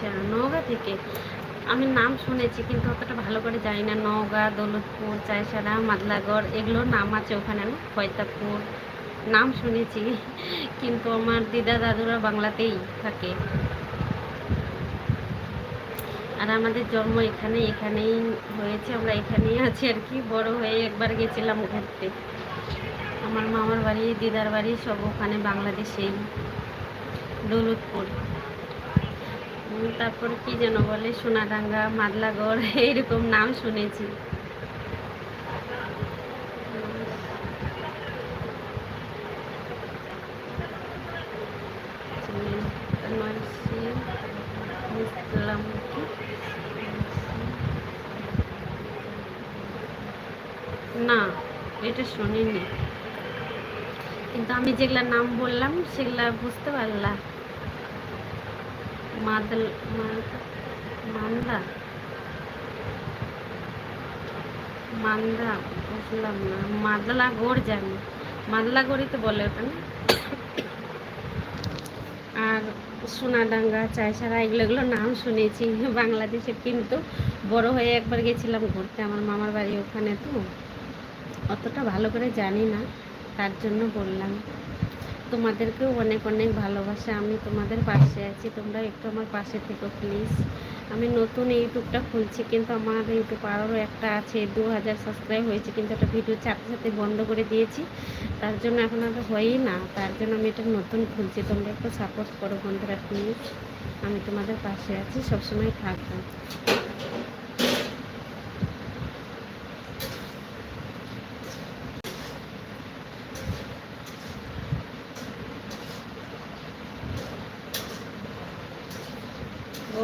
আচ্ছা, নওগাঁ থেকে। আমি নাম শুনেছি কিন্তু অতটা ভালো করে জানি না। নওগাঁ, দৌলতপুর, চায়সারা, মাদলাগড় এগুলোর নাম আছে ওখানে না, ফয়তাপুর নাম শুনেছি। কিন্তু আমার দিদা দাদুরা বাংলাতেই থাকে। আর আমাদের জন্ম এখানেই হয়েছে, আমরা এখানেই আছি আর কি। বড় হয়ে একবার গেছিলাম ঘুরতে। আমার মামার বাড়ি, দিদার বাড়ি সব ওখানে বাংলাদেশেই, দৌলতপুর। তারপর কি যেন বলে, সোনাডাঙ্গা, মাদলাগড় এইরকম নাম শুনেছি। না, এটা শুনিনি, কিন্তু আমি যেগুলা নাম বললাম সেগুলা বুঝতে পারলাম। মাদল মান্দা মান্দা বুঝলাম না। মাদলাগড় জানি, মাদলাগড়ই তো বলে ওটা না। আর সোনাডাঙ্গা, চায়সারা এগুলো নাম শুনেছি বাংলাদেশে, কিন্তু বড় হয়ে একবার গেছিলাম ঘুরতে, আমার মামার বাড়ি ওখানে, তো অতটা ভালো করে জানি না, তার জন্য বললাম। তোমাদেরকেও অনেক অনেক ভালোবাসা, আমি তোমাদের পাশে আছি, তোমরা একটু আমার পাশে থেকো প্লিজ। আমি নতুন ইউটিউবটা খুলছি, কিন্তু আমার ইউটিউব আরও একটা আছে, 2000 সাবস্ক্রাইব হয়েছে, কিন্তু একটা ভিডিও সাথে সাথে বন্ধ করে দিয়েছি, তার জন্য এখন আর হয়ই না, তার জন্য আমি এটা নতুন খুলছি। তোমরা একটু সাপোর্ট করো বন্ধুরা প্লিজ, আমি তোমাদের পাশে আছি, সবসময় থাকবো।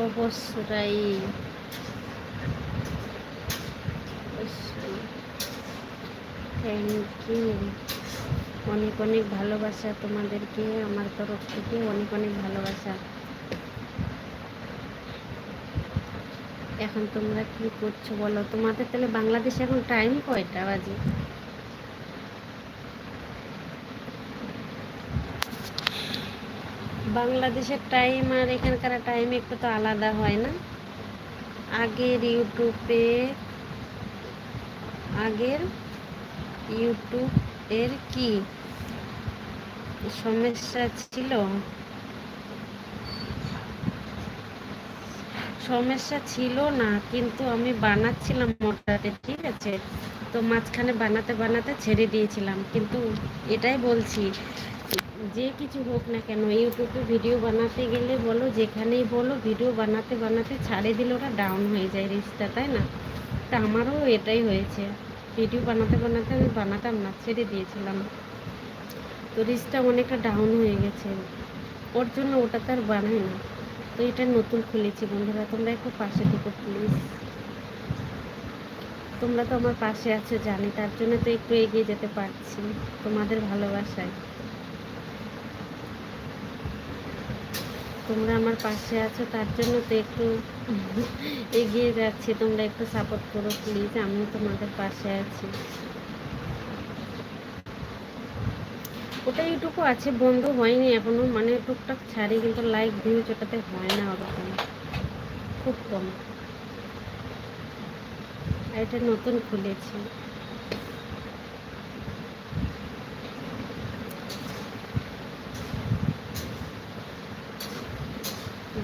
অবশ্যই, থ্যাংক ইউ, অনেক অনেক ভালোবাসা তোমাদেরকে আমার তরফ থেকে, অনেক অনেক ভালোবাসা। এখন তোমরা কি করছো বলো? তোমাদের তাহলে বাংলাদেশে এখন টাইম কয়টা বাজে? বাংলাদেশের টাইম আর এখানকার টাইম একটু তো আলাদা হয় না? আগের ইউটিউব এর কি সমস্যা ছিল? সমস্যা ছিল না, কিন্তু আমি বানাচ্ছিলাম মোটাতে, ঠিক আছে, তো মাঝখানে বানাতে বানাতে ছেড়ে দিয়েছিলাম। কিন্তু এটাই বলছি, যে কিছু হোক না কেন, ইউটিউবে ভিডিও বানাতে গেলে বলো, যেখানেই বলো, ভিডিও বানাতে বানাতে ছাড়ে দিলে ওরা ডাউন হয়ে যায় রিচটা, তাই না? তা আমারও এটাই হয়েছে, ভিডিও বানাতে বানাতে আমি বানাতাম না, ছেড়ে দিয়েছিলাম, তো রিচটা অনেকটা ডাউন হয়ে গেছে, ওর জন্য ওটাতে আর বানাই না। তো এটা নতুন খুলেছি বন্ধুরা, তোমরা একটু পাশে থেকো প্লিজ। তোমরা তো আমার পাশে আছো জানি, তার জন্য তো একটু এগিয়ে যেতে পারছি তোমাদের ভালোবাসায়। তোমরা আমার পাশে আছো, তার জন্য তো একটু এগিয়ে যাচ্ছি। তোমরা একটু সাপোর্ট করো প্লিজ, আমিও তোমাদের পাশে আছি। ওটা ইউটিউবও আছে, বন্ধ হয়নি এখনো, মানে টুকটাক ছাড়ি, কিন্তু লাইক ভিউজ ওটাতে হয় না ওরকম, খুব কম। এটা নতুন খুলেছি।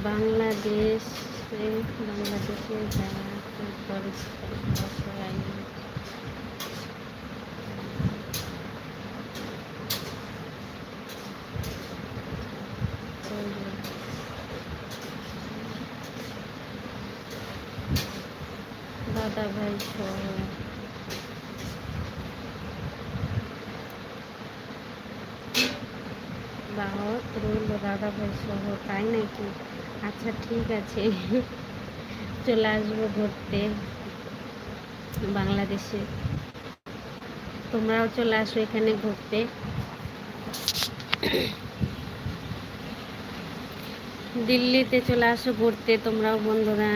বাংলাদেশে যারা পরিষ্কার দাদা ভাই সহ দাওয়াত রইল, দাদা ভাই সহ, তাই নাকি? আচ্ছা ঠিক আছে, চলে আসবো ঘুরতে বাংলাদেশে, তোমরাও চলে আসো এখানে ঘুরতে। দিল্লিতে চলে আসো ঘুরতে তোমরাও বন্ধুরা।